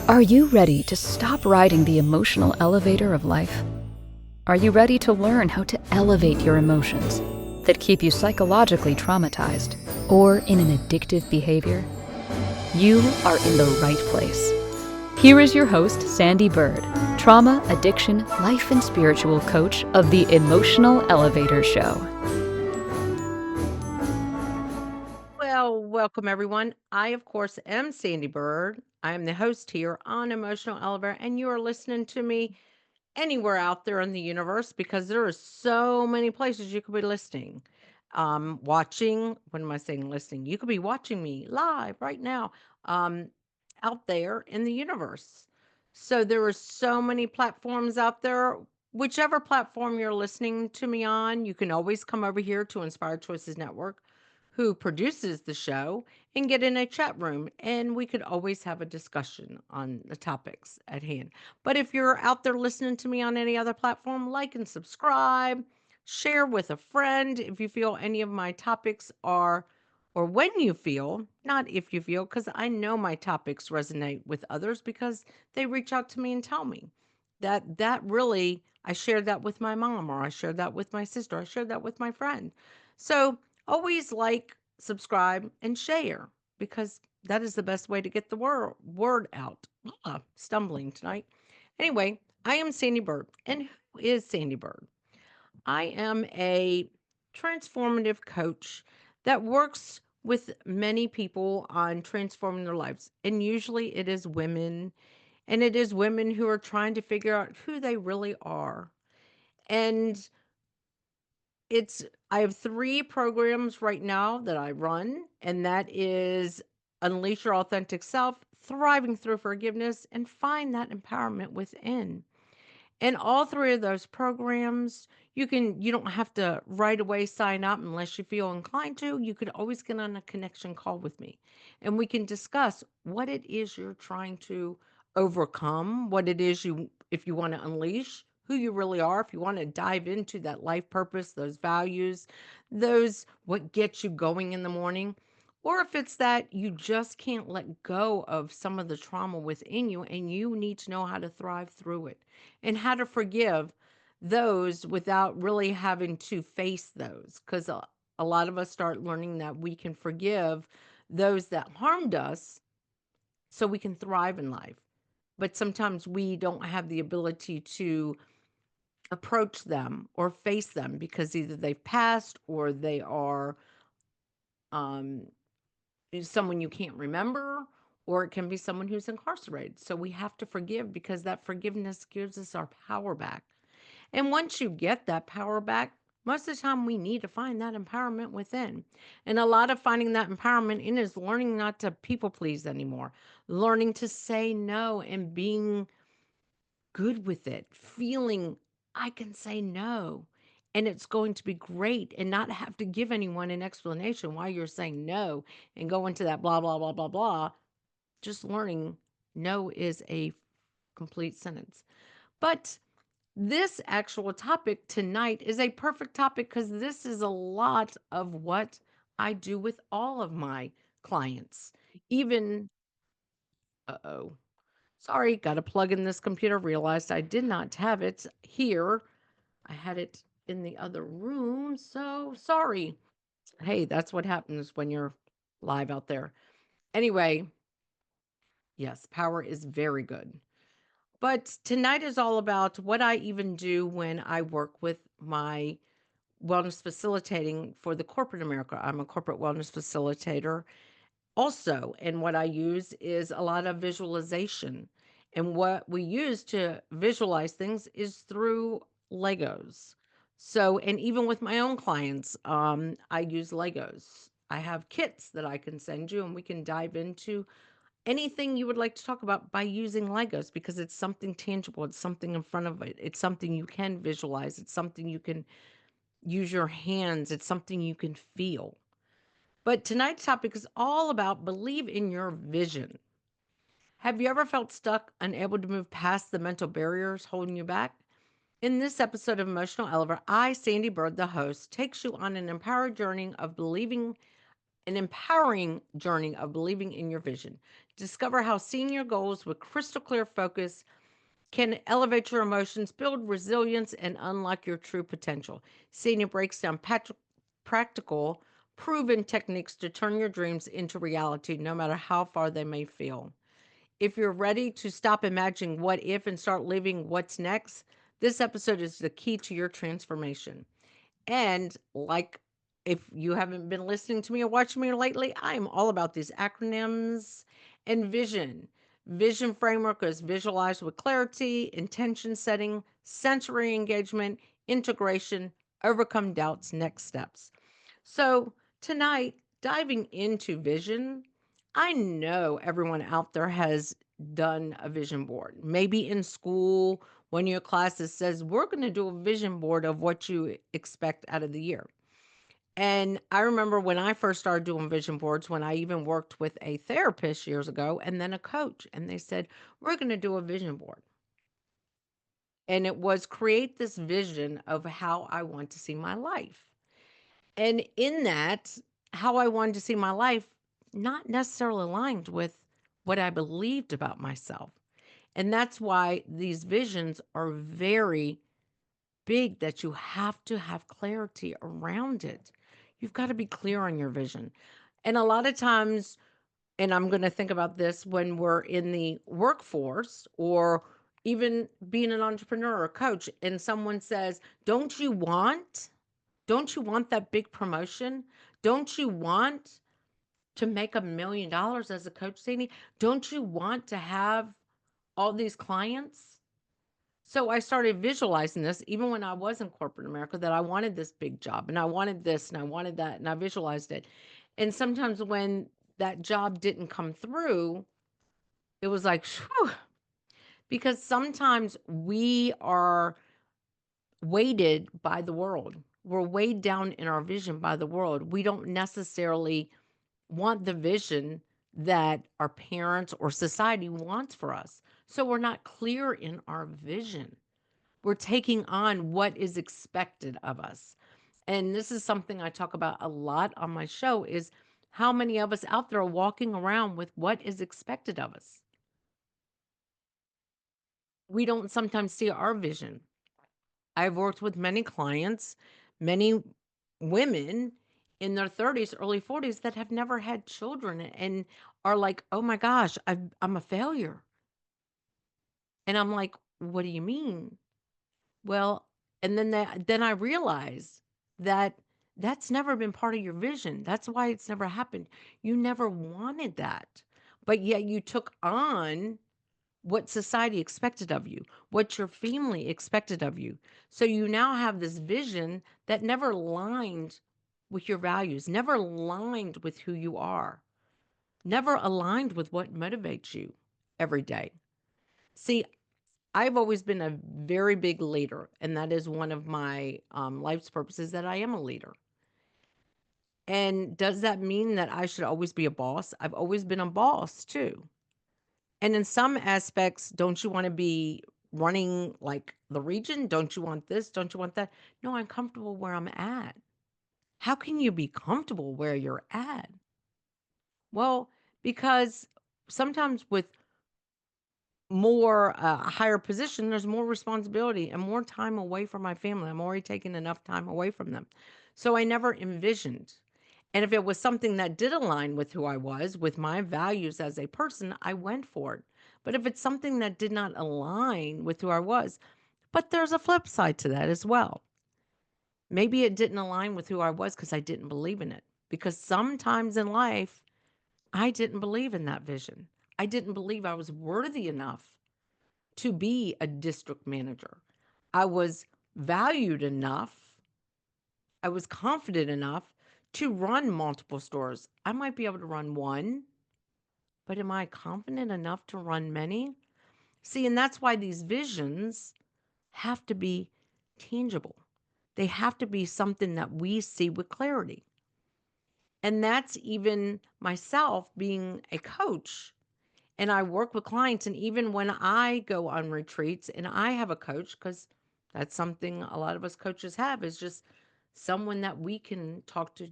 Are you ready to stop riding the emotional elevator of life? Are you ready to learn how to elevate your emotions that keep you psychologically traumatized or in an addictive behavior? You are in the right place. Here is your host, Sandee Byrd, trauma, addiction, life, and spiritual coach of the Emotional Elevator Show. Well, welcome everyone. I, of course, am Sandee Byrd. I am the host here on Emotional Elevator, and you are listening to me anywhere out there in the universe because there are so many places you could be listening. Watching, what am I saying, listening? You could be watching me live right now um, out there in the universe. So there are so many platforms out there. Whichever platform you're listening to me on, you can always come over here to Inspired Choices Network, who produces the show, and get in a chat room, and we could always have a discussion on the topics at hand. But if you're out there listening to me on any other platform, like and subscribe, share with a friend if you feel any of my topics are, or when you feel, not if you feel, because I know my topics resonate with others because they reach out to me and tell me that really, I shared that with my mom, or I shared that with my sister, I shared that with my friend. So always like, subscribe, and share because that is the best way to get the word out. Stumbling tonight. Anyway, I am Sandee Byrd. And who is Sandee Byrd? I am a transformative coach that works with many people on transforming their lives. And usually it is women, and it is women who are trying to figure out who they really are. And it's I have 3 programs right now that I run, and that is Unleash Your Authentic Self, Thriving Through Forgiveness, and Find That Empowerment Within. And all 3 of those programs, you don't have to right away sign up unless you feel inclined to. You could always get on a connection call with me, and we can discuss what it is you're trying to overcome, what it is you if you want to unleash who you really are, if you want to dive into that life purpose, those values, those what gets you going in the morning, or if it's that you just can't let go of some of the trauma within you and you need to know how to thrive through it and how to forgive those without really having to face those. Because a lot of us start learning that we can forgive those that harmed us so we can thrive in life. But sometimes we don't have the ability to approach them or face them because either they've passed or they are um, someone you can't remember, or it can be someone who's incarcerated. So we have to forgive because that forgiveness gives us our power back. And once you get that power back, most of the time we need to find that empowerment within. And a lot of finding that empowerment in is learning not to people please anymore, learning to say no and being good with it, feeling I can say no and it's going to be great and not have to give anyone an explanation why you're saying no and go into that blah, blah, blah, blah, blah. Just learning no is a complete sentence. But this actual topic tonight is a perfect topic because this is a lot of what I do with all of my clients. Even, uh-oh, sorry, got to plug in this computer. Realized I did not have it here. I had it in the other room. So sorry. Hey, that's what happens when you're live out there. Anyway, yes, power is very good. But tonight is all about what I even do when I work with my wellness facilitating for the corporate America. I'm a corporate wellness facilitator also, and what I use is a lot of visualization. And what we use to visualize things is through Legos. So, and even with my own clients, I use Legos. I have kits that I can send you, and we can dive into anything you would like to talk about by using Legos because it's something tangible. It's something in front of it. It's something you can visualize. It's something you can use your hands. It's something you can feel. But tonight's topic is all about believe in your vision. Have you ever felt stuck, unable to move past the mental barriers holding you back? In this episode of Emotional Elevator, I, Sandee Byrd, the host, takes you on an empowered journey of believing an empowering journey of believing in your vision. Discover how seeing your goals with crystal clear focus can elevate your emotions, build resilience, and unlock your true potential. Seeing it breaks down practical, proven techniques to turn your dreams into reality, no matter how far they may feel. If you're ready to stop imagining what if and start living what's next, this episode is the key to your transformation. And like if you haven't been listening to me or watching me lately, I am all about these acronyms and vision. Vision framework is visualized with clarity, intention setting, sensory engagement, integration, overcome doubts, next steps. So, tonight, diving into vision, I know everyone out there has done a vision board. Maybe in school, one of your classes says, we're going to do a vision board of what you expect out of the year. And I remember when I first started doing vision boards, when I even worked with a therapist years ago and then a coach, and they said, we're going to do a vision board. And it was create this vision of how I want to see my life. And in that, how I wanted to see my life, not necessarily aligned with what I believed about myself. And that's why these visions are very big, that you have to have clarity around it. You've got to be clear on your vision. And a lot of times, and I'm going to think about this when we're in the workforce or even being an entrepreneur or coach, and someone says, don't you want that big promotion? Don't you want to make $1 million as a coach, Sadie? Don't you want to have all these clients? So I started visualizing this even when I was in corporate America, that I wanted this big job and I wanted this and I wanted that and I visualized it. And sometimes when that job didn't come through, it was like, whew, because sometimes we are weighted by the world. We're weighed down in our vision by the world. We don't necessarily want the vision that our parents or society wants for us. So we're not clear in our vision. We're taking on what is expected of us. And this is something I talk about a lot on my show, is how many of us out there are walking around with what is expected of us. We don't sometimes see our vision. I've worked with many clients, many women in their 30s, early 40s that have never had children and are like, oh my gosh, I'm a failure. And I'm like, what do you mean? Well, and then I realized that that's never been part of your vision. That's why it's never happened. You never wanted that, but yet you took on what society expected of you, what your family expected of you. So you now have this vision that never aligned with your values, never aligned with who you are, never aligned with what motivates you every day. See, I've always been a very big leader, and that is one of my life's purposes, that I am a leader. And does that mean that I should always be a boss? I've always been a boss too. And in some aspects, don't you want to be running like the region? Don't you want this? Don't you want that? No, I'm comfortable where I'm at. How can you be comfortable where you're at? Well, because sometimes with more higher position, there's more responsibility and more time away from my family. I'm already taking enough time away from them. So I never envisioned. And if it was something that did align with who I was, with my values as a person, I went for it. But if it's something that did not align with who I was, but there's a flip side to that as well. Maybe it didn't align with who I was because I didn't believe in it. Because sometimes in life, I didn't believe in that vision. I didn't believe I was worthy enough to be a district manager. I was valued enough, I was confident enough to run multiple stores. I might be able to run one, but am I confident enough to run many? See, and that's why these visions have to be tangible. They have to be something that we see with clarity. And that's even myself being a coach. And I work with clients, and even when I go on retreats and I have a coach, because that's something a lot of us coaches have, is just someone that we can talk to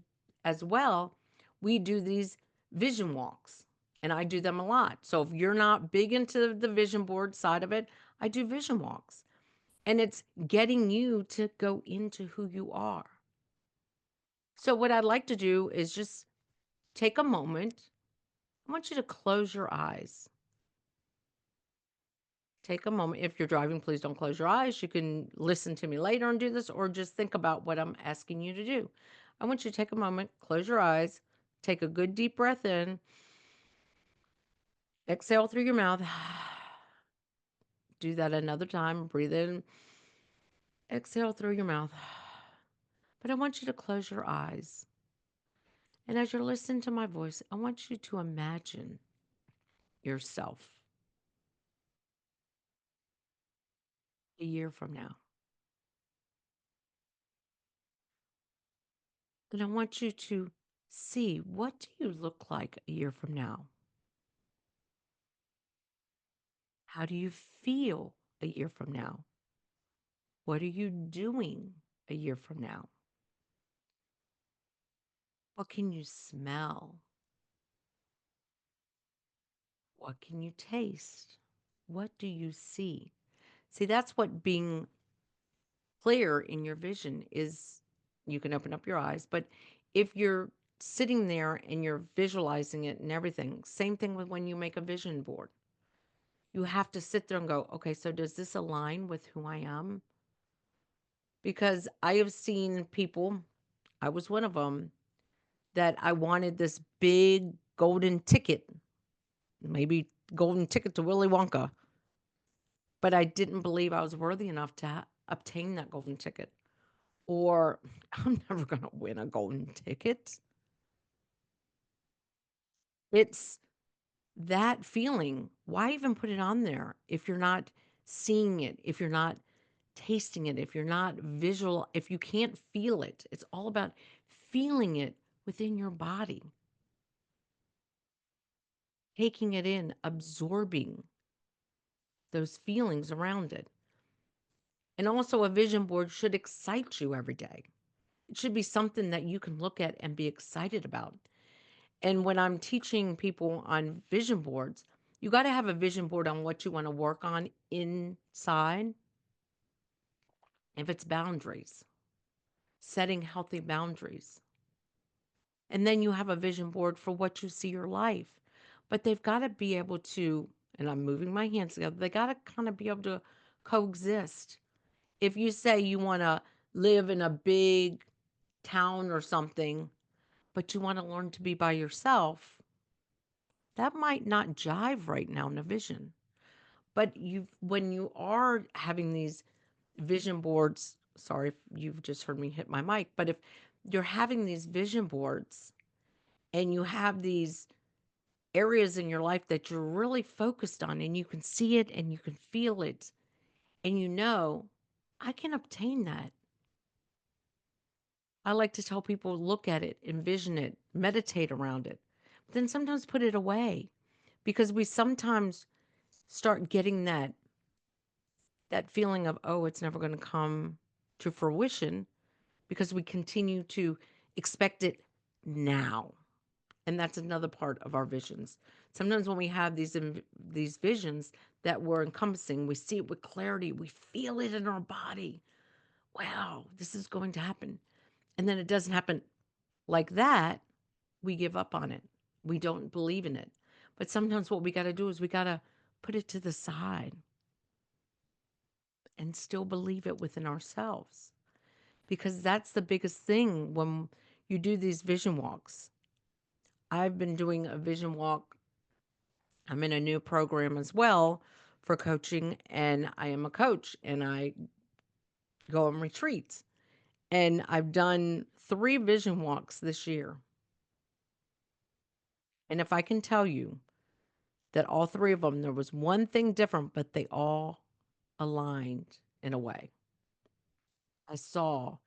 as well. we do these vision walks, and I do them a lot. So if you're not big into the vision board side of it, I do vision walks. And it's getting you to go into who you are. So what I'd like to do is just take a moment. I want you to close your eyes. Take a moment. If you're driving, please don't close your eyes. You can listen to me later and do this, or just think about what I'm asking you to do. I want you to take a moment, close your eyes, take a good deep breath in, exhale through your mouth. Do that another time. Breathe in, exhale through your mouth. But I want you to close your eyes. And as you're listening to my voice, I want you to imagine yourself a year from now. And I want you to see, what do you look like a year from now? How do you feel a year from now? What are you doing a year from now? What can you smell? What can you taste? What do you see? See, that's what being clear in your vision is. You can open up your eyes, but if you're sitting there and you're visualizing it and everything, same thing with when you make a vision board. You have to sit there and go, okay, so does this align with who I am? Because I have seen people, I was one of them, that I wanted this big golden ticket, maybe golden ticket to Willy Wonka, but I didn't believe I was worthy enough to obtain that golden ticket. Or I'm never going to win a golden ticket. It's that feeling. Why even put it on there if you're not seeing it, if you're not tasting it, if you're not visual, if you can't feel it? It's all about feeling it within your body, taking it in, absorbing those feelings around it. And also, a vision board should excite you every day. It should be something that you can look at and be excited about. And when I'm teaching people on vision boards, you got to have a vision board on what you want to work on inside. If it's boundaries, setting healthy boundaries. And then you have a vision board for what you see your life. But they've got to be able to, and I'm moving my hands together, they got to kind of be able to coexist. If you say you want to live in a big town or something, but you want to learn to be by yourself, that might not jive right now in a vision. But when you are having these vision boards, sorry if you've just heard me hit my mic, but if you're having these vision boards and you have these areas in your life that you're really focused on and you can see it and you can feel it and I can obtain that. I like to tell people, look at it, envision it, meditate around it, but then sometimes put it away, because we sometimes start getting that feeling of, oh, it's never going to come to fruition, because we continue to expect it now. And that's another part of our visions. Sometimes when we have these visions that we're encompassing, we see it with clarity, we feel it in our body. Wow, this is going to happen. And then it doesn't happen like that. We give up on it. We don't believe in it. But sometimes what we got to do is we got to put it to the side and still believe it within ourselves. Because that's the biggest thing when you do these vision walks. I've been doing a vision walk. I'm in a new program as well for coaching, and I am a coach and I go on retreats. And I've done 3 vision walks this year. And if I can tell you that all 3 of them, there was one thing different, but they all aligned in a way. I saw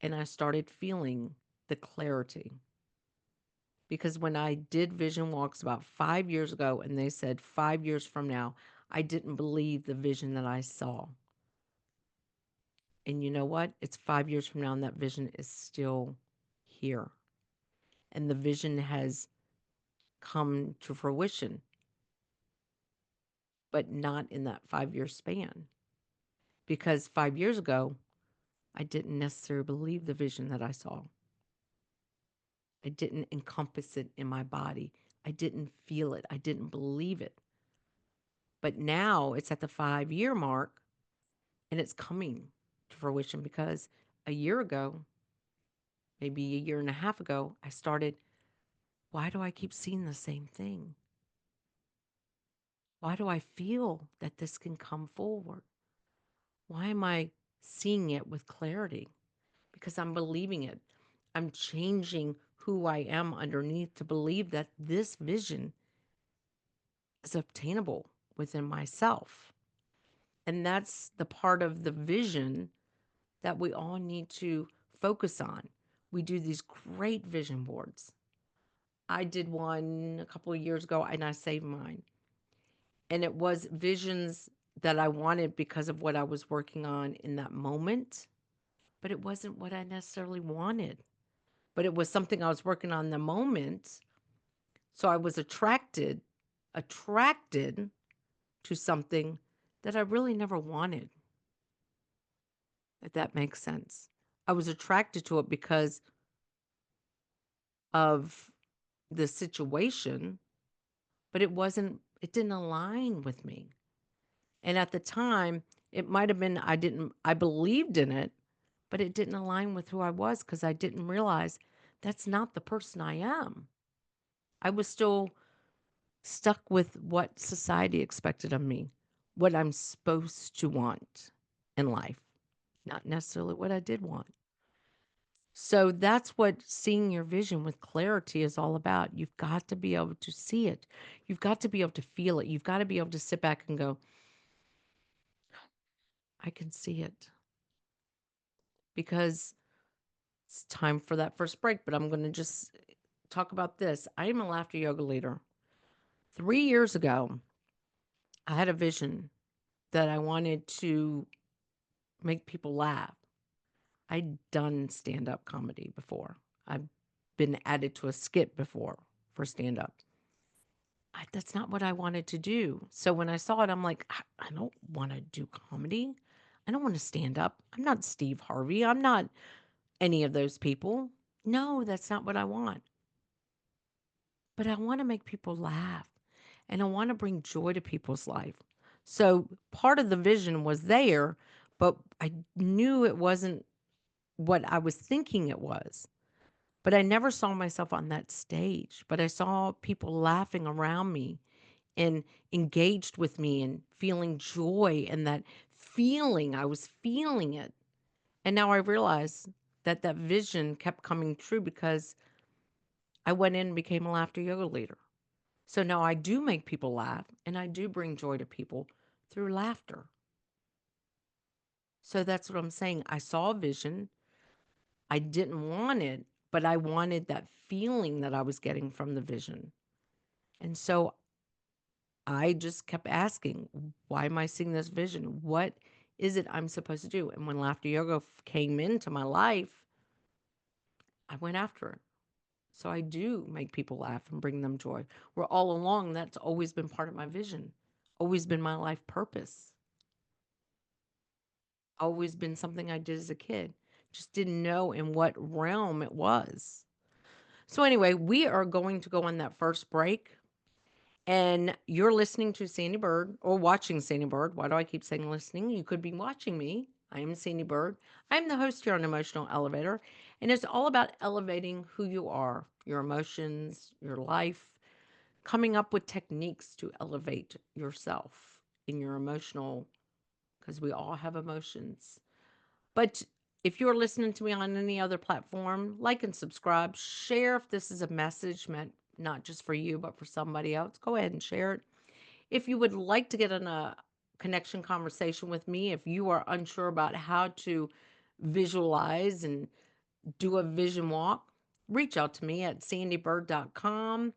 and I started feeling the clarity. Because when I did vision walks about 5 years ago and they said 5 years from now, I didn't believe the vision that I saw. And you know what? It's 5 years from now and that vision is still here. and the vision has come to fruition, but not in that 5 year span. Because 5 years ago, I didn't necessarily believe the vision that I saw. I didn't encompass it in my body. I didn't feel it. I didn't believe it. But now it's at the 5 year mark and it's coming to fruition because a year ago, maybe a year and a half ago, I started, why do I keep seeing the same thing? Why do I feel that this can come forward? Why am I seeing it with clarity? Because I'm believing it. I'm changing who I am underneath to believe that this vision is obtainable within myself. And that's the part of the vision that we all need to focus on. We do these great vision boards. I did one a couple of years ago and I saved mine. And it was visions that I wanted because of what I was working on in that moment, but it wasn't what I necessarily wanted. But it was something I was working on in the moment. So I was attracted to something that I really never wanted, if that makes sense. I was attracted to it because of the situation, but it didn't align with me. And at the time, it might have been I believed in it, but it didn't align with who I was because I didn't realize that's not the person I am. I was still stuck with what society expected of me, what I'm supposed to want in life, not necessarily what I did want. So that's what seeing your vision with clarity is all about. You've got to be able to see it. You've got to be able to feel it. You've got to be able to sit back and go, I can see it. Because it's time for that first break, but I'm going to just talk about this. I am a laughter yoga leader. 3 years ago, I had a vision that I wanted to make people laugh. I'd done stand up comedy before, I've been added to a skit before for stand up. That's not what I wanted to do. So when I saw it, I'm like, I don't want to do comedy. I don't want to stand up. I'm not Steve Harvey. I'm not any of those people. No, that's not what I want. But I want to make people laugh and I want to bring joy to people's life. So part of the vision was there, but I knew it wasn't what I was thinking it was. But I never saw myself on that stage. But I saw people laughing around me and engaged with me and feeling joy and that feeling. I was feeling it. And now I realize that that vision kept coming true because I went in and became a laughter yoga leader. So now I do make people laugh and I do bring joy to people through laughter. So that's what I'm saying. I saw a vision. I didn't want it, but I wanted that feeling that I was getting from the vision. And so I just kept asking, why am I seeing this vision? What is it I'm supposed to do? And when laughter yoga came into my life, I went after it. So I do make people laugh and bring them joy. Where all along, that's always been part of my vision, always been my life purpose, always been something I did as a kid. Just didn't know in what realm it was. So, anyway, we are going to go on that first break. And you're listening to Sandee Byrd or watching Sandee Byrd. Why do I keep saying listening? You could be watching me. I am Sandee Byrd. I'm the host here on Emotional Elevator. And it's all about elevating who you are, your emotions, your life, coming up with techniques to elevate yourself in your emotional, because we all have emotions. But if you're listening to me on any other platform, like and subscribe, share if this is a message meant not just for you, but for somebody else. Go ahead and share it. If you would like to get in a connection conversation with me, if you are unsure about how to visualize and do a vision walk, reach out to me at sandeebyrd.com.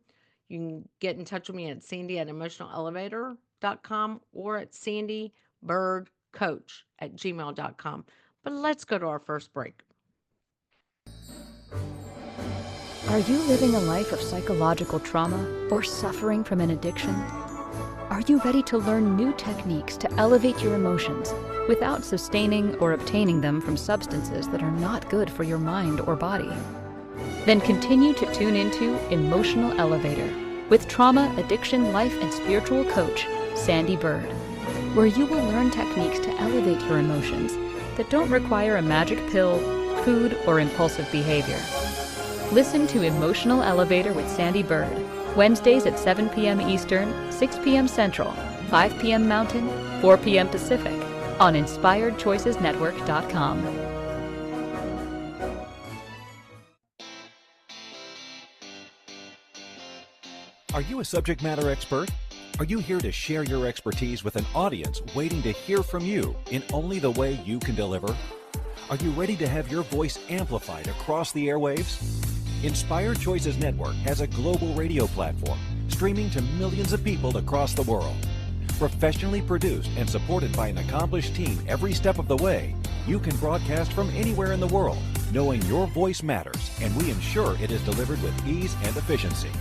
You can get in touch with me at sandy at emotionalelevator.com or at sandeebirdcoach@gmail.com. But let's go to our first break. Are you living a life of psychological trauma or suffering from an addiction? Are you ready to learn new techniques to elevate your emotions without sustaining or obtaining them from substances that are not good for your mind or body? Then continue to tune into Emotional Elevator with trauma, addiction, life, and spiritual coach, Sandee Byrd, where you will learn techniques to elevate your emotions that don't require a magic pill, food, or impulsive behavior. Listen to Emotional Elevator with Sandee Byrd, Wednesdays at 7 p.m. Eastern, 6 p.m. Central, 5 p.m. Mountain, 4 p.m. Pacific, on InspiredChoicesNetwork.com. Are you a subject matter expert? Are you here to share your expertise with an audience waiting to hear from you in only the way you can deliver? Are you ready to have your voice amplified across the airwaves? Inspired Choices Network has a global radio platform streaming to millions of people across the world. Professionally produced and supported by an accomplished team every step of the way, you can broadcast from anywhere in the world, knowing your voice matters, and we ensure it is delivered with ease and efficiency.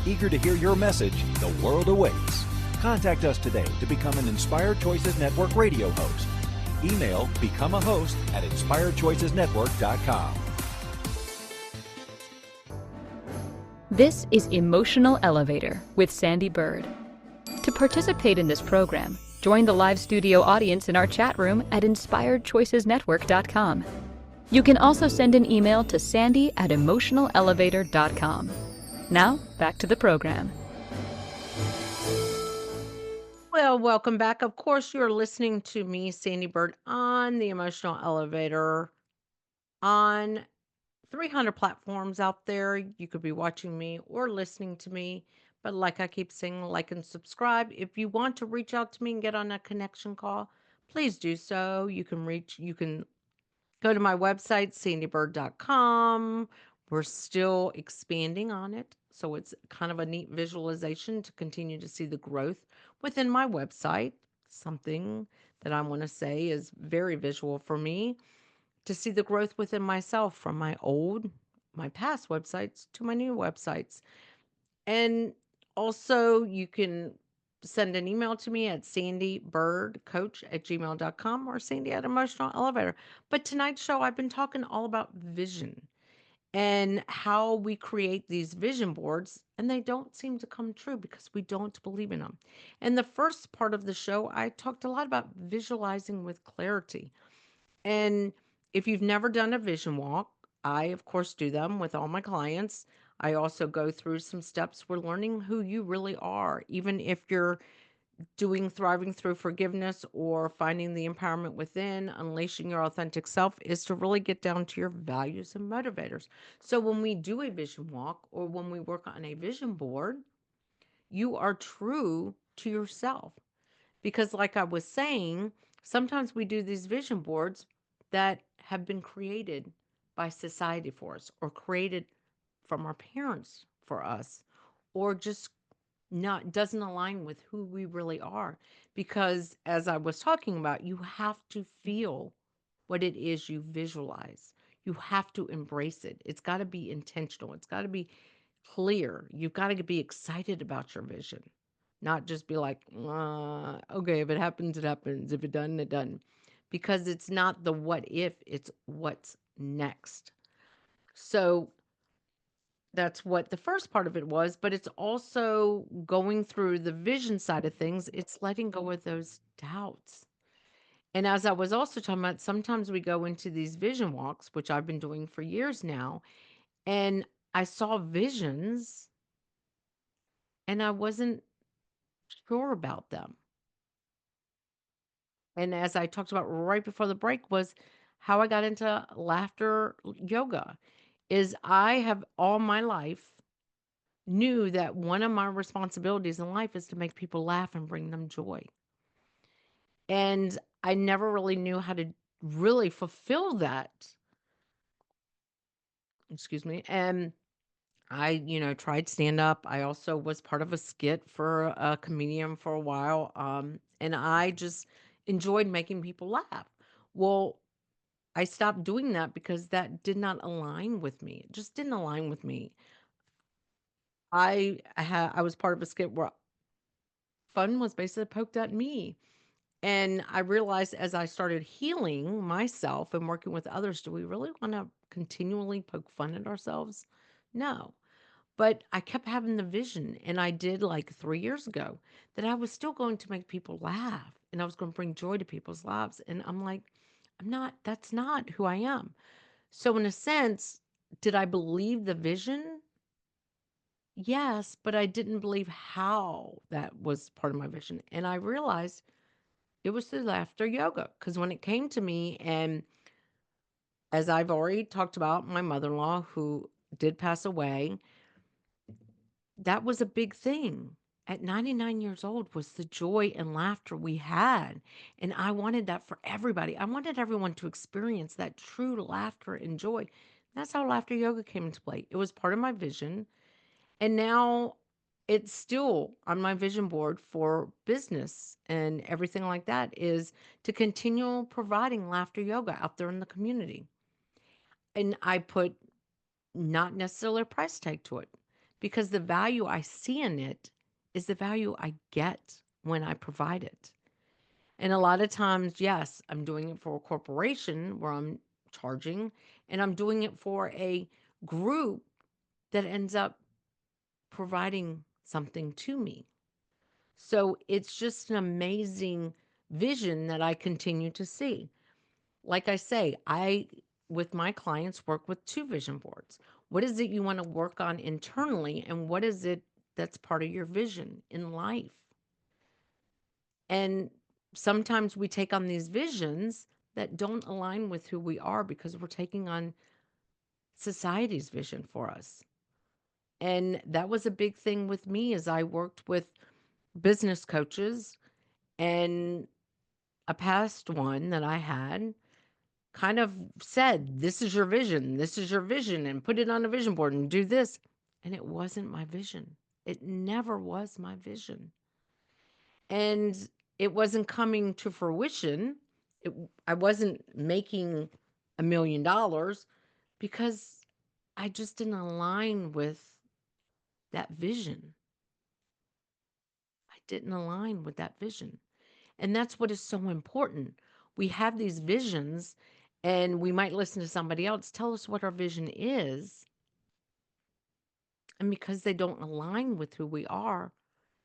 Eager to hear your message, the world awaits. Contact us today to become an Inspired Choices Network radio host. Email become a host at inspiredchoicesnetwork.com. This is Emotional Elevator with Sandee Byrd. To participate in this program, join the live studio audience in our chat room at inspiredchoicesnetwork.com. You can also send an email to sandy@emotionalelevator.com. Now, back to the program. Well, welcome back. Of course, you're listening to me, Sandee Byrd, on the Emotional Elevator on 300 platforms out there. You could be watching me or listening to me. But like I keep saying, like and subscribe. If you want to reach out to me and get on a connection call, please do so. You can go to my website, sandeebird.com. We're still expanding on it. So it's kind of a neat visualization to continue to see the growth within my website. Something that I want to say is very visual for me to see the growth within myself from my past websites to my new websites. And also, you can send an email to me at sandeebirdcoach@gmail.com or Sandy at Emotional Elevator. But tonight's show, I've been talking all about vision and how we create these vision boards, and they don't seem to come true because we don't believe in them. In the first part of the show, I talked a lot about visualizing with clarity. And if you've never done a vision walk, I, of course, do them with all my clients. I also go through some steps. We're learning who you really are, even if you're doing thriving through forgiveness or finding the empowerment within, unleashing your authentic self is to really get down to your values and motivators. So when we do a vision walk or when we work on a vision board, you are true to yourself. Because, like I was saying, sometimes we do these vision boards that have been created by society for us or created from our parents for us or just not doesn't align with who we really are. Because, as I was talking about, you have to feel what it is you visualize. You have to embrace it. It's got to be intentional. It's got to be clear. You've got to be excited about your vision, not just be like, okay, if it happens, it happens. If it doesn't, it doesn't. Because it's not the what if, it's what's next. So that's what the first part of it was, but it's also going through the vision side of things. It's letting go of those doubts. And as I was also talking about, sometimes we go into these vision walks, which I've been doing for years now, and I saw visions and I wasn't sure about them. And as I talked about right before the break was how I got into laughter yoga is I have all my life knew that one of my responsibilities in life is to make people laugh and bring them joy. And I never really knew how to really fulfill that. Excuse me. And I tried stand up. I also was part of a skit for a comedian for a while. And I just enjoyed making people laugh. Well, I stopped doing that because that did not align with me. It just didn't align with me. I was part of a skit where fun was basically poked at me. And I realized as I started healing myself and working with others, do we really want to continually poke fun at ourselves? No. But I kept having the vision, and I did like 3 years ago that I was still going to make people laugh and I was going to bring joy to people's lives. And I'm like, that's not who I am. So, in a sense, did I believe the vision? Yes, but I didn't believe how that was part of my vision. And I realized it was through laughter yoga because when it came to me, and as I've already talked about, my mother in law who did pass away, that was a big thing. At 99 years old was the joy and laughter we had. And I wanted that for everybody. I wanted everyone to experience that true laughter and joy. That's how laughter yoga came into play. It was part of my vision. And now it's still on my vision board for business and everything like that is to continue providing laughter yoga out there in the community. And I put not necessarily a price tag to it because the value I see in it is the value I get when I provide it. And a lot of times, yes, I'm doing it for a corporation where I'm charging, and I'm doing it for a group that ends up providing something to me. So it's just an amazing vision that I continue to see. Like I say, with my clients, work with two vision boards. What is it you want to work on internally, and what is it that's part of your vision in life? And sometimes we take on these visions that don't align with who we are because we're taking on society's vision for us. And that was a big thing with me as I worked with business coaches, and a past one that I had kind of said, "This is your vision. This is your vision, and put it on a vision board and do this." And it wasn't my vision. It never was my vision. And it wasn't coming to fruition. I wasn't making $1 million because I just didn't align with that vision. I didn't align with that vision. And that's what is so important. We have these visions, and we might listen to somebody else tell us what our vision is. And because they don't align with who we are,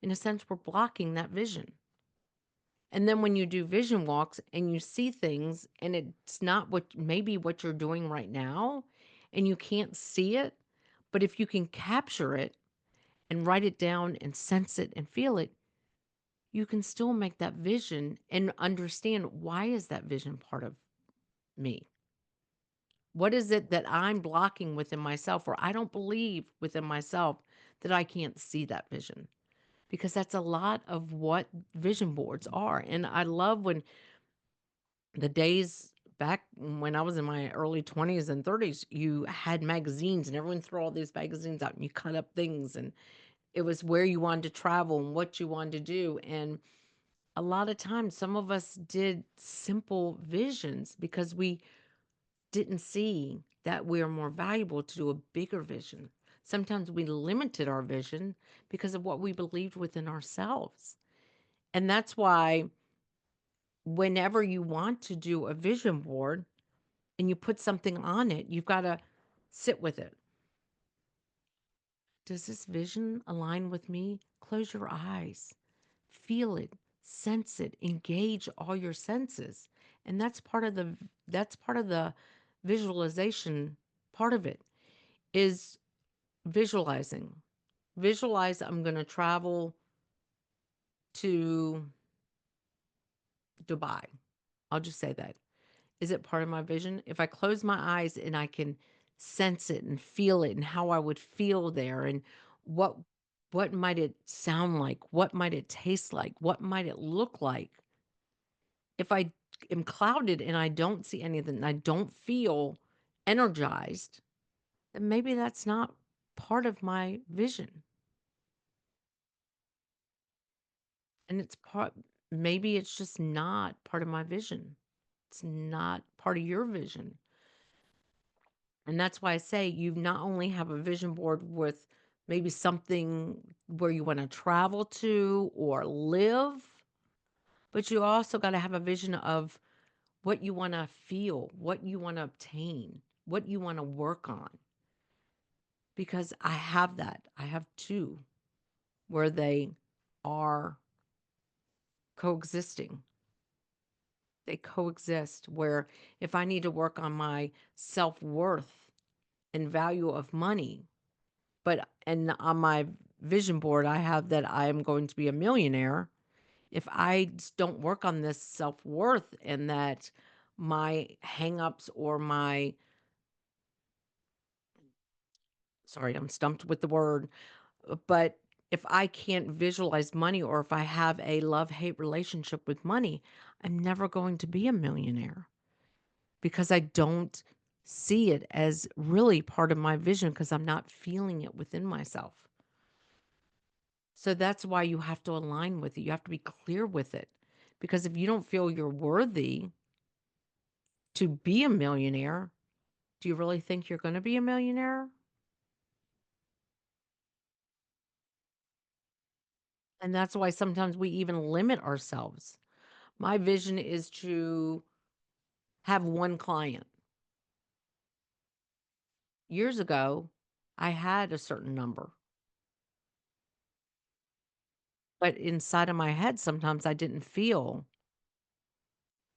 in a sense, we're blocking that vision. And then when you do vision walks and you see things and it's not maybe what you're doing right now, and you can't see it, but if you can capture it and write it down and sense it and feel it, you can still make that vision and understand, why is that vision part of me? What is it that I'm blocking within myself, or I don't believe within myself that I can't see that vision? Because that's a lot of what vision boards are. And I love when the days back when I was in my early 20s and 30s, you had magazines and everyone threw all these magazines out and you cut up things, and it was where you wanted to travel and what you wanted to do. And a lot of times, some of us did simple visions because we didn't see that we are more valuable to do a bigger vision. Sometimes we limited our vision because of what we believed within ourselves. And that's why whenever you want to do a vision board and you put something on it, you've got to sit with it. Does this vision align with me? Close your eyes, feel it, sense it, engage all your senses. And that's part of the visualization. Part of it is visualizing. Visualize I'm going to travel to Dubai. I'll just say that. Is it part of my vision? If I close my eyes and I can sense it and feel it and how I would feel there, and what what might it sound like? What might it taste like? What might it look like? If I am clouded and I don't see anything, and I don't feel energized, then maybe that's not part of my vision. And maybe it's just not part of my vision. It's not part of your vision. And that's why I say you not only have a vision board with maybe something where you want to travel to or live, but you also got to have a vision of what you want to feel, what you want to obtain, what you want to work on. Because I have that. I have two where they are coexisting. They coexist where if I need to work on my self-worth and value of money, and on my vision board I have that I am going to be a millionaire. If I don't work on this self-worth and that my hangups or my sorry, I'm stumped with the word, but if I can't visualize money or if I have a love-hate relationship with money, I'm never going to be a millionaire because I don't see it as really part of my vision because I'm not feeling it within myself. So that's why you have to align with it. You have to be clear with it. Because if you don't feel you're worthy to be a millionaire, do you really think you're going to be a millionaire? And that's why sometimes we even limit ourselves. My vision is to have one client. Years ago, I had a certain number, but inside of my head, sometimes I didn't feel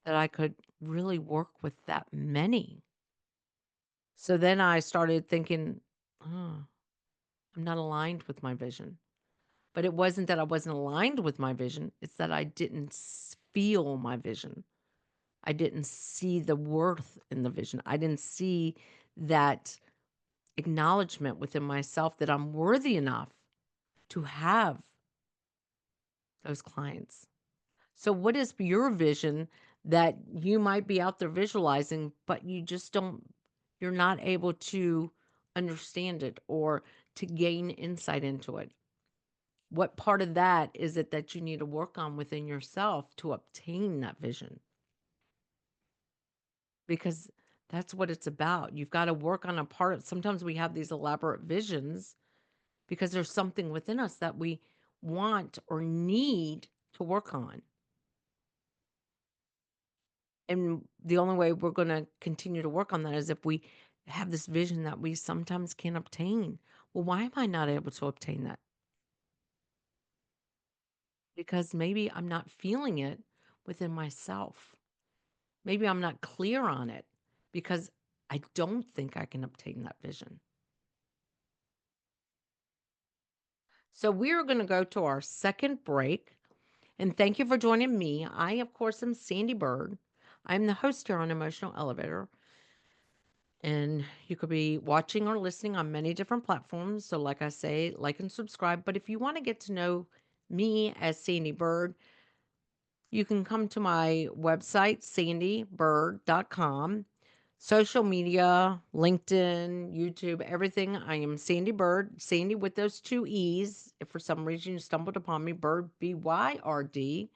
that I could really work with that many. So then I started thinking, oh, I'm not aligned with my vision. But it wasn't that I wasn't aligned with my vision, it's that I didn't feel my vision. I didn't see the worth in the vision. I didn't see that acknowledgement within myself that I'm worthy enough to have those clients. So, what is your vision that you might be out there visualizing, but you just don't, you're not able to understand it or to gain insight into it? What part of that is it that you need to work on within yourself to obtain that vision? Because that's what it's about. You've got to work on a part. Sometimes we have these elaborate visions because there's something within us that we want or need to work on. And the only way we're going to continue to work on that is if we have this vision that we sometimes can't obtain. Well, why am I not able to obtain that? Because maybe I'm not feeling it within myself. Maybe I'm not clear on it because I don't think I can obtain that vision. So we're going to go to our second break. And thank you for joining me. I, of course, am Sandee Byrd. I'm the host here on Emotional Elevator. And you could be watching or listening on many different platforms. So, like I say, like and subscribe. But if you want to get to know me as Sandee Byrd, you can come to my website, sandeebyrd.com. Social media, LinkedIn, YouTube, everything. I am Sandee Byrd, Sandee with those two E's. If for some reason you stumbled upon me, Byrd, B-Y-R-D.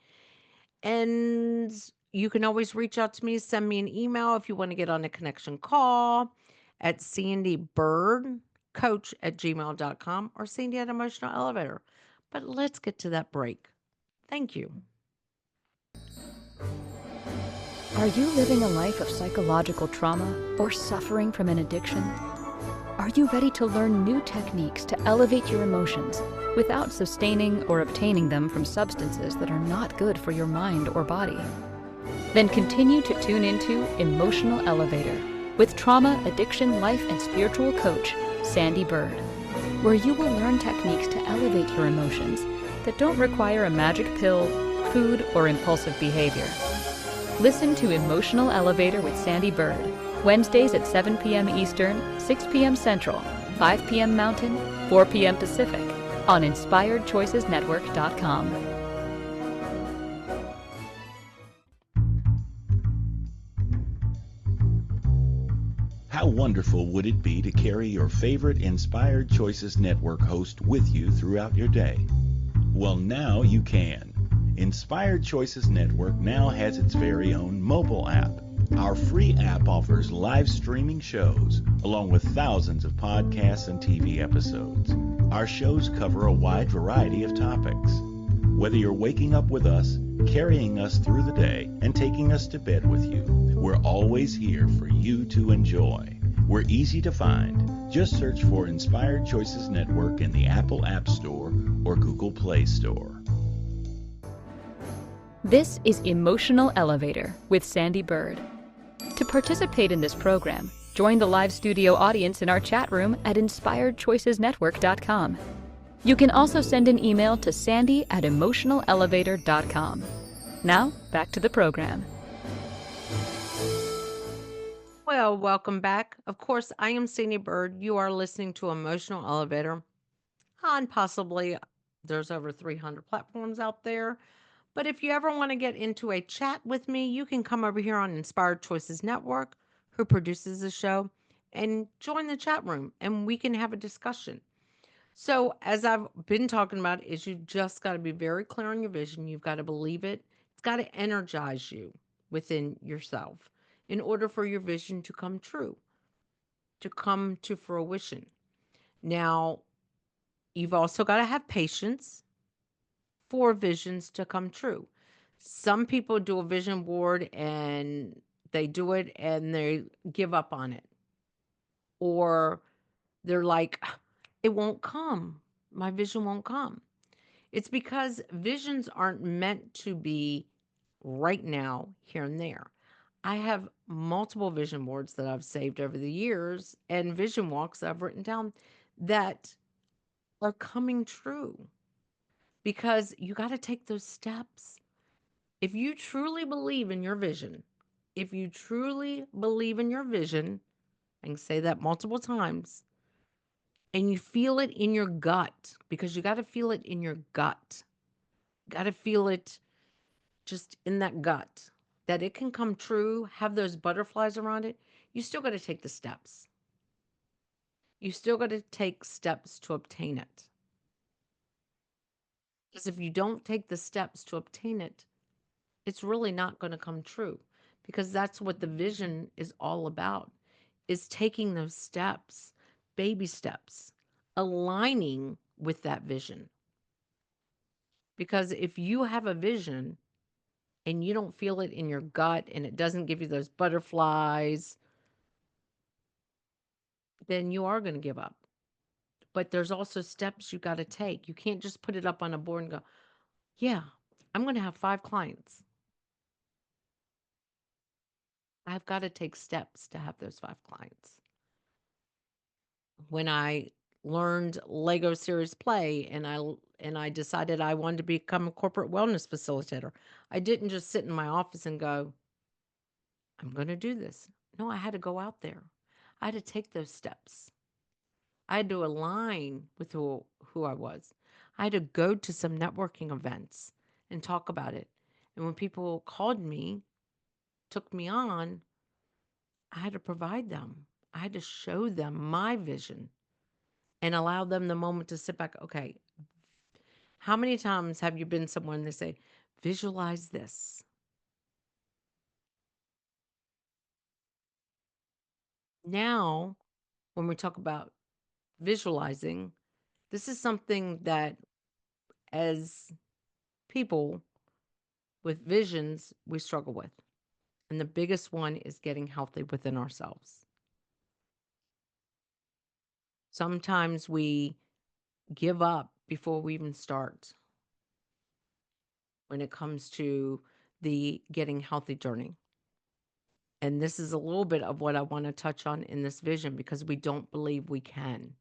And you can always reach out to me, send me an email if you want to get on a connection call at sandeebyrdcoach@gmail.com or Sandee at Emotional Elevator. But let's get to that break. Thank you. Are you living a life of psychological trauma or suffering from an addiction? Are you ready to learn new techniques to elevate your emotions without sustaining or obtaining them from substances that are not good for your mind or body? Then continue to tune into Emotional Elevator with trauma, addiction, life, and spiritual coach, Sandee Byrd, where you will learn techniques to elevate your emotions that don't require a magic pill, food, or impulsive behavior. Listen to Emotional Elevator with Sandee Byrd, Wednesdays at 7 p.m. Eastern, 6 p.m. Central, 5 p.m. Mountain, 4 p.m. Pacific, on InspiredChoicesNetwork.com. How wonderful would it be to carry your favorite Inspired Choices Network host with you throughout your day? Well, now you can. Inspired Choices Network now has its very own mobile app. Our free app offers live streaming shows, along with thousands of podcasts and TV episodes. Our shows cover a wide variety of topics. Whether you're waking up with us, carrying us through the day, and taking us to bed with you, we're always here for you to enjoy. We're easy to find. Just search for Inspired Choices Network in the Apple App Store or Google Play Store. This is Emotional Elevator with Sandee Byrd. To participate in this program, join the live studio audience in our chat room at inspiredchoicesnetwork.com. You can also send an email to sandy@emotionalelevator.com. Now, back to the program. Well, welcome back. Of course, I am Sandee Byrd. You are listening to Emotional Elevator on possibly there's over 300 platforms out there. But if you ever want to get into a chat with me, you can come over here on Inspired Choices Network, who produces the show, and join the chat room and we can have a discussion. So, as I've been talking about, is you just got to be very clear on your vision. You've got to believe it. It's got to energize you within yourself in order for your vision to come true, to come to fruition. Now, you've also got to have patience for visions to come true. Some people do a vision board and they do it and they give up on it. Or they're like, "Ah, it won't come. My vision won't come." It's because visions aren't meant to be right now, here and there. I have multiple vision boards that I've saved over the years and vision walks that I've written down that are coming true because you got to take those steps. If you truly believe in your vision, if you truly believe in your vision, I can say that multiple times, and you feel it in your gut, because you got to feel it in your gut. Got to feel it just in that gut that it can come true, have those butterflies around it. You still got to take the steps. You still got to take steps to obtain it. Because if you don't take the steps to obtain it, it's really not going to come true, because that's what the vision is all about, is taking those steps, baby steps, aligning with that vision. Because if you have a vision and you don't feel it in your gut and it doesn't give you those butterflies, then you are going to give up. But there's also steps you got to take. You can't just put it up on a board and go, yeah, I'm going to have 5 clients. I've got to take steps to have those 5 clients. When I learned Lego series play and I decided I wanted to become a corporate wellness facilitator, I didn't just sit in my office and go, I'm going to do this. No, I had to go out there. I had to take those steps. I had to align with who I was. I had to go to some networking events and talk about it. And when people called me, took me on, I had to provide them. I had to show them my vision and allow them the moment to sit back. Okay, how many times have you been somewhere and they say, visualize this? Now, when we talk about visualizing, this is something that as people with visions, we struggle with. And the biggest one is getting healthy within ourselves. Sometimes we give up before we even start when it comes to the getting healthy journey. And this is a little bit of what I want to touch on in this vision, because we don't believe we can.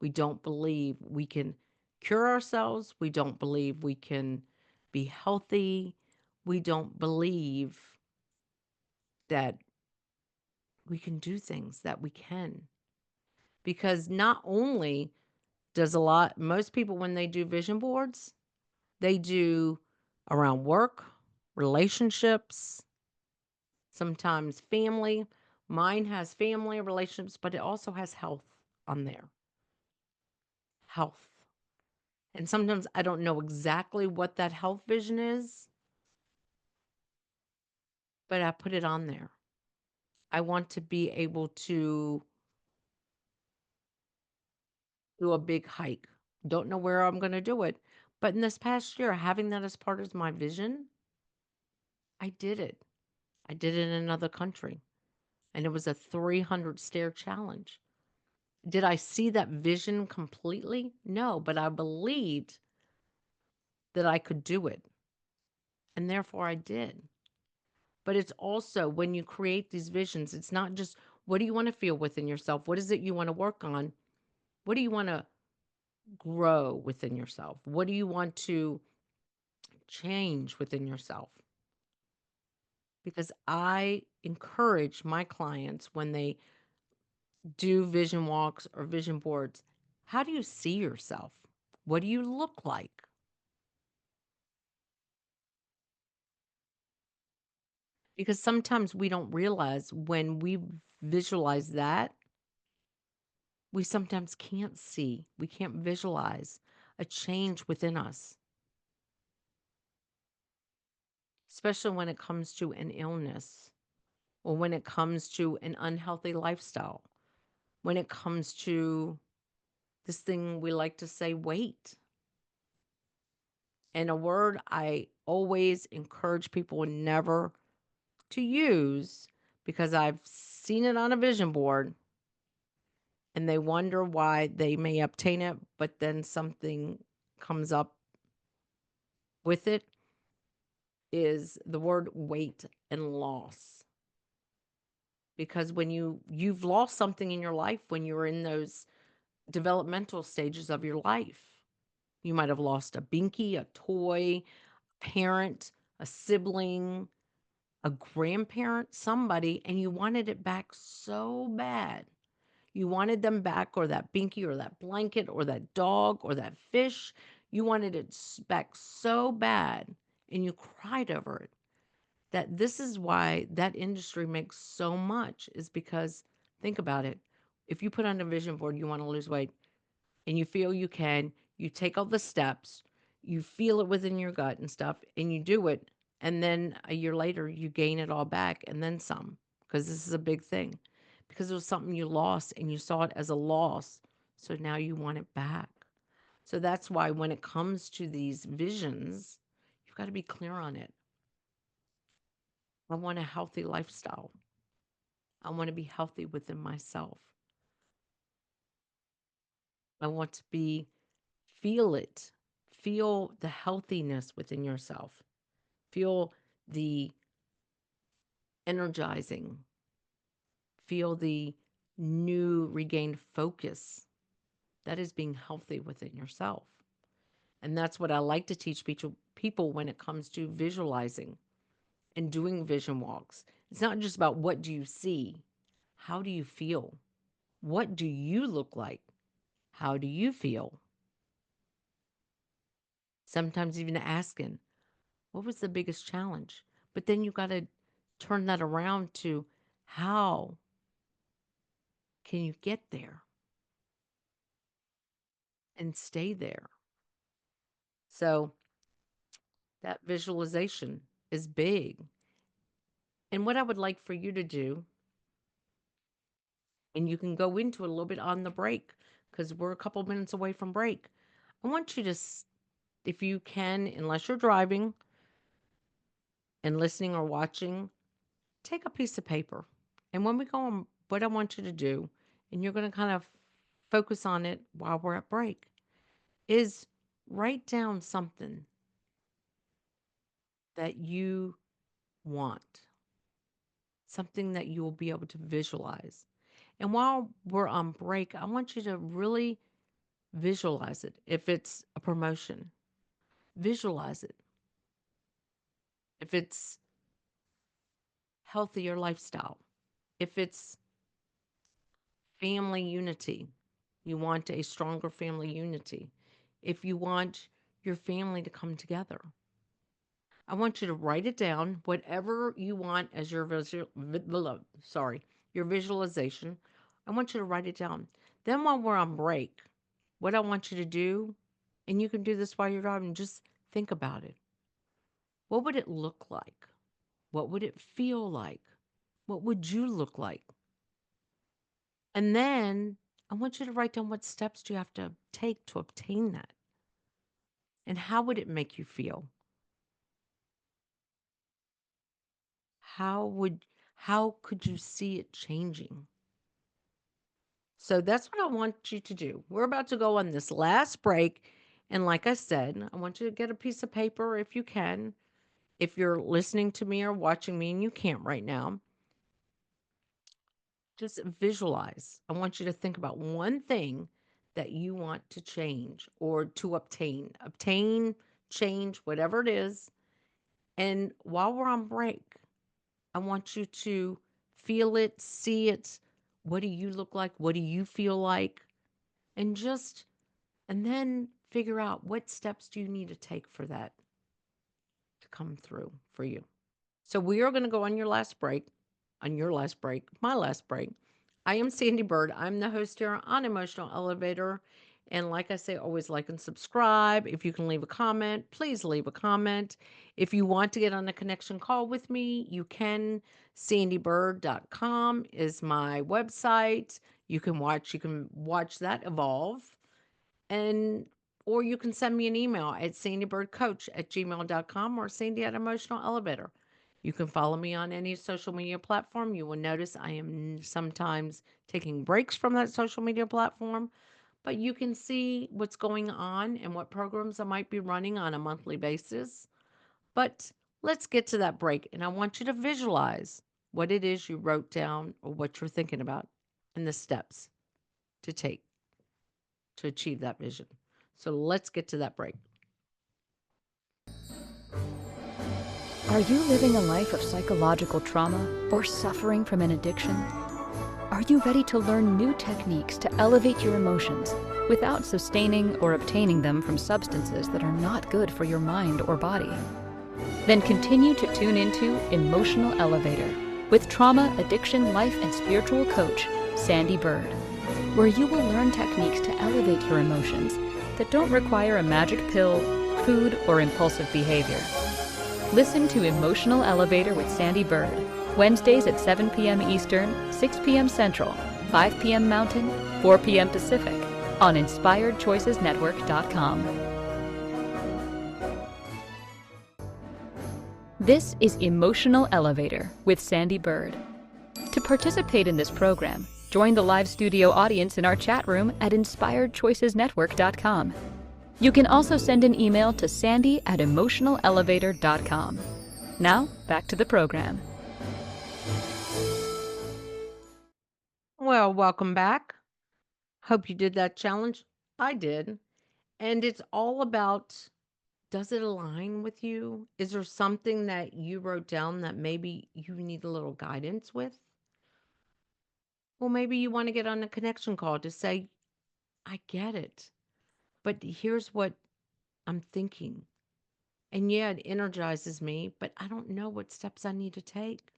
We don't believe we can cure ourselves. We don't believe we can be healthy. We don't believe that we can do things that we can. Because not only does most people, when they do vision boards, they do around work, relationships, sometimes family. Mine has family relationships, but it also has health on there. Health. And sometimes I don't know exactly what that health vision is, but I put it on there. I want to be able to do a big hike. Don't know where I'm going to do it. But in this past year, having that as part of my vision, I did it. I did it in another country, and it was a 300 stair challenge. Did I see that vision completely? No, but I believed that I could do it, and therefore I did. But it's also when you create these visions, it's not just what do you want to feel within yourself? What is it you want to work on? What do you want to grow within yourself? What do you want to change within yourself? Because I encourage my clients when they do vision walks or vision boards, how do you see yourself? What do you look like? Because sometimes we don't realize when we visualize that, we sometimes can't see, we can't visualize a change within us, especially when it comes to an illness or when it comes to an unhealthy lifestyle, when it comes to this thing we like to say, weight. And a word I always encourage people never to use because I've seen it on a vision board and they wonder why they may obtain it, but then something comes up with it is the word weight and loss. Because when you've lost something in your life when you're in those developmental stages of your life, you might have lost a binky, a toy, a parent, a sibling, a grandparent, somebody, and you wanted it back so bad. You wanted them back, or that binky, or that blanket, or that dog, or that fish. You wanted it back so bad, and you cried over it. That this is why that industry makes so much, is because think about it. If you put on a vision board, you want to lose weight, and you feel you can, you take all the steps, you feel it within your gut and stuff, and you do it. And then a year later, you gain it all back and then some, because this is a big thing, because it was something you lost and you saw it as a loss. So now you want it back. So that's why when it comes to these visions, you've got to be clear on it. I want a healthy lifestyle. I want to be healthy within myself. I want to be feel it. Feel the healthiness within yourself. Feel the energizing. Feel the new regained focus. That is being healthy within yourself. And that's what I like to teach people when it comes to visualizing and doing vision walks. It's not just about what do you see, how do you feel? What do you look like? How do you feel? Sometimes even asking, what was the biggest challenge? But then you got to turn that around to how can you get there and stay there? So that visualization is big. And what I would like for you to do, and you can go into it a little bit on the break because we're a couple minutes away from break. I want you to, if you can, unless you're driving and listening or watching, take a piece of paper. And when we go on, what I want you to do, and you're going to kind of focus on it while we're at break, is write down something that you want, something that you will be able to visualize. And while we're on break, I want you to really visualize it. If it's a promotion, visualize it. If it's healthier lifestyle, if it's family unity, you want a stronger family unity. If you want your family to come together, I want you to write it down, whatever you want as your your visualization. I want you to write it down. Then while we're on break, what I want you to do, and you can do this while you're driving, just think about it. What would it look like? What would it feel like? What would you look like? And then I want you to write down what steps do you have to take to obtain that, and how would it make you feel? How would how could you see it changing? So that's what I want you to do. We're about to go on this last break, and like I said, I want you to get a piece of paper if you can. If you're listening to me or watching me and you can't right now, just visualize. I want you to think about one thing that you want to change or to obtain. Obtain, change, whatever it is. And while we're on break, I want you to feel it, see it. What do you look like? What do you feel like? And just, and then figure out what steps do you need to take for that to come through for you. So we are going to go on your last break, my last break. I am Sandy Bird. I'm the host here on Emotional Elevator. And like I say, always like and subscribe. If you can leave a comment, please leave a comment. If you want to get on a connection call with me, you can. Sandeebird.com is my website. You can watch that evolve. And or you can send me an email at sandybirdcoach@gmail.com or sandy at emotional elevator. You can follow me on any social media platform. You will notice I am sometimes taking breaks from that social media platform, but you can see what's going on and what programs I might be running on a monthly basis. But let's get to that break, and I want you to visualize what it is you wrote down or what you're thinking about and the steps to take to achieve that vision. So let's get to that break. Are you living a life of psychological trauma or suffering from an addiction? Are you ready to learn new techniques to elevate your emotions without sustaining or obtaining them from substances that are not good for your mind or body? Then continue to tune into Emotional Elevator with trauma, addiction, life, and spiritual coach, Sandee Byrd, where you will learn techniques to elevate your emotions that don't require a magic pill, food, or impulsive behavior. Listen to Emotional Elevator with Sandee Byrd, Wednesdays at 7 p.m. Eastern, 6 p.m. Central, 5 p.m. Mountain, 4 p.m. Pacific, on InspiredChoicesNetwork.com. This is Emotional Elevator with Sandee Byrd. To participate in this program, join the live studio audience in our chat room at InspiredChoicesNetwork.com. You can also send an email to sandy@emotionalelevator.com. Now, back to the program. Well, welcome back. Hope you did that challenge. I did. And it's all about, does it align with you? Is there something that you wrote down that maybe you need a little guidance with? Well, maybe you want to get on a connection call to say, I get it, but here's what I'm thinking. And yeah, it energizes me, but I don't know what steps I need to take.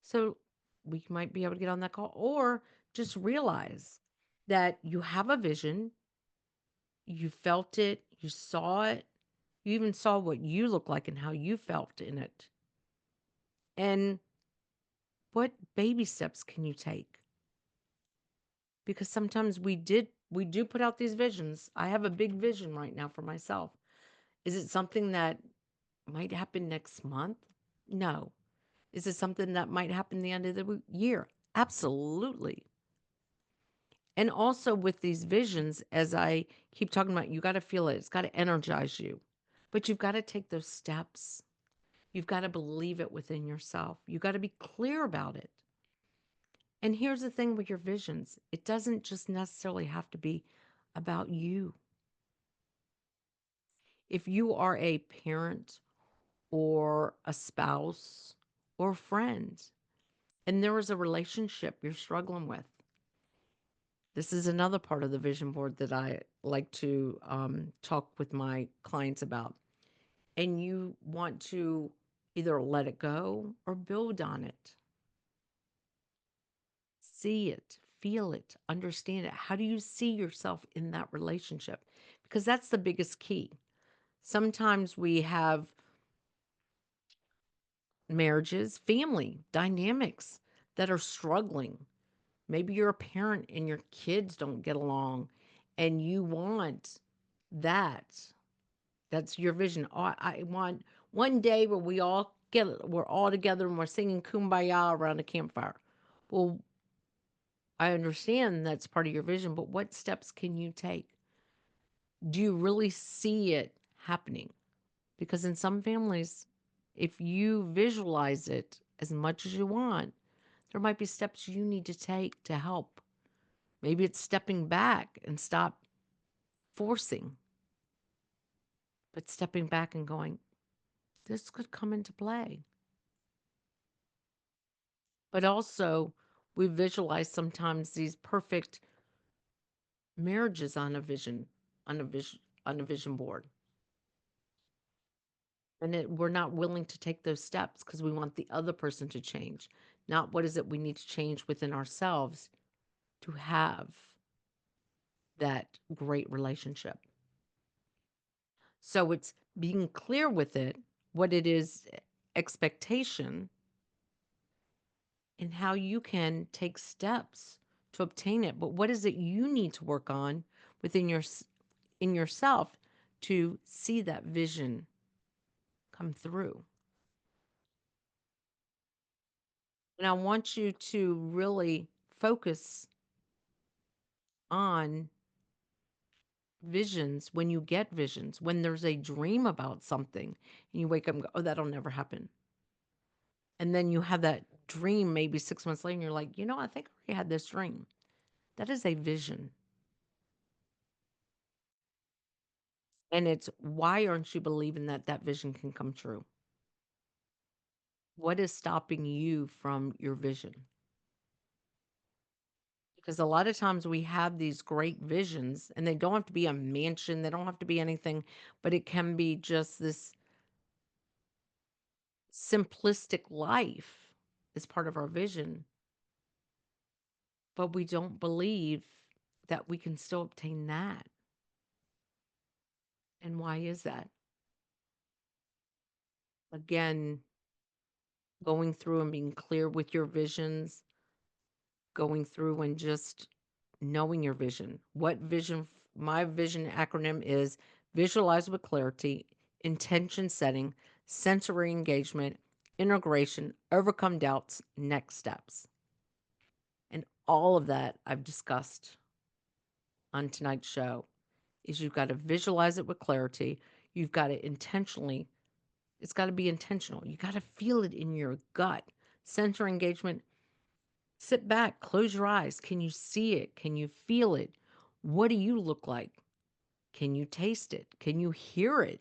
So we might be able to get on that call or just realize that you have a vision, you felt it, you saw it, you even saw what you look like and how you felt in it. And what baby steps can you take? Because sometimes we do put out these visions. I have a big vision right now for myself. Is it something that might happen next month? No. Is it something that might happen the end of the year? Absolutely. And also with these visions, as I keep talking about, you got to feel it. It's got to energize you. But you've got to take those steps. You've got to believe it within yourself. You got to be clear about it. And here's the thing with your visions, it doesn't just necessarily have to be about you. If you are a parent or a spouse or a friend, and there is a relationship you're struggling with, this is another part of the vision board that I like to talk with my clients about. And you want to either let it go or build on it. See it, feel it, understand it. How do you see yourself in that relationship? Because that's the biggest key. Sometimes we have marriages, family dynamics that are struggling. Maybe you're a parent and your kids don't get along and you want that. That's your vision. Oh, I want one day where we're all together and we're singing Kumbaya around a campfire. Well, I understand that's part of your vision, but what steps can you take? Do you really see it happening? Because in some families, if you visualize it as much as you want, there might be steps you need to take to help. Maybe it's stepping back and stop forcing, but stepping back and going, this could come into play. But also, we visualize sometimes these perfect marriages on a vision, on a vision board. And we're not willing to take those steps because we want the other person to change. Not what is it we need to change within ourselves to have that great relationship. So it's being clear with it, what it is, expectation, and how you can take steps to obtain it. But what is it you need to work on within in yourself to see that vision come through? And I want you to really focus on visions when you get visions, when there's a dream about something and you wake up and go, oh, that'll never happen. And then you have that dream maybe 6 months later and you're like, I think I already had this dream. That is a vision. And it's why aren't you believing that that vision can come true? What is stopping you from your vision? Because a lot of times we have these great visions and they don't have to be a mansion, they don't have to be anything, but it can be just this simplistic life as part of our vision. But we don't believe that we can still obtain that. And why is that? Again, going through and being clear with your visions, going through and just knowing your vision. What vision? My vision acronym is visualize with clarity, intention setting, sensory engagement, integration, overcome doubts, next steps. And all of that I've discussed on tonight's show is you've got to visualize it with clarity. You've got to intentionally, it's got to be intentional. You got to feel it in your gut. Sensory engagement, sit back, close your eyes. Can you see it? Can you feel it? What do you look like? Can you taste it? Can you hear it?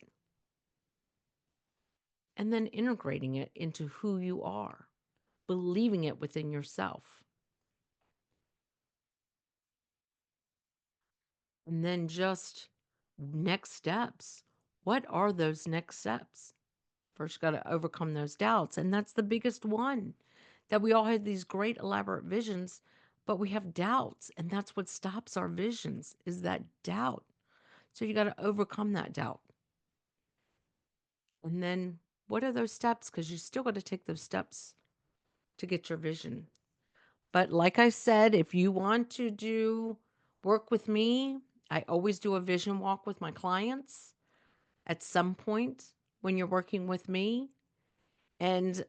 And then integrating it into who you are, believing it within yourself. And then just next steps. What are those next steps? First, got to overcome those doubts. And that's the biggest one, that we all have these great elaborate visions, but we have doubts. And that's what stops our visions, is that doubt. So you got to overcome that doubt. And then what are those steps? Because you still got to take those steps to get your vision. But like I said, if you want to do work with me, I always do a vision walk with my clients at some point when you're working with me. And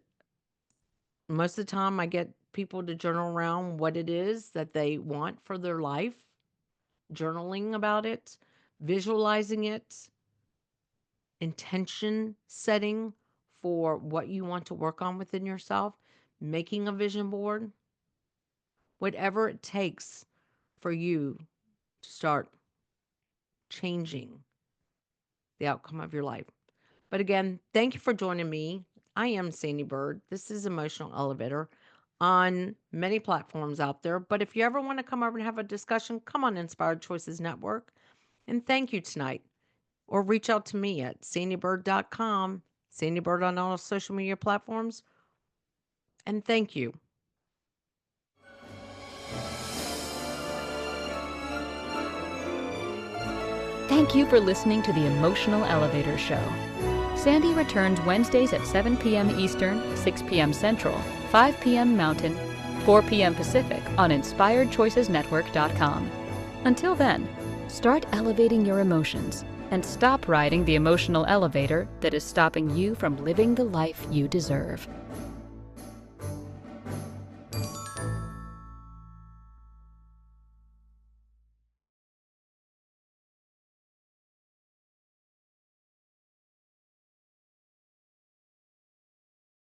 most of the time I get people to journal around what it is that they want for their life, journaling about it, visualizing it, intention setting for what you want to work on within yourself, making a vision board, whatever it takes for you to start changing the outcome of your life. But again, thank you for joining me. I am Sandee Byrd. This is Emotional Elevator on many platforms out there. But if you ever want to come over and have a discussion, come on Inspired Choices Network. And thank you tonight. Or reach out to me at sandeebyrd.com, Sandee Byrd on all social media platforms. And thank you. Thank you for listening to the Emotional Elevator Show. Sandee returns Wednesdays at 7 p.m. Eastern, 6 p.m. Central, 5 p.m. Mountain, 4 p.m. Pacific on InspiredChoicesNetwork.com. Until then, start elevating your emotions and stop riding the emotional elevator that is stopping you from living the life you deserve.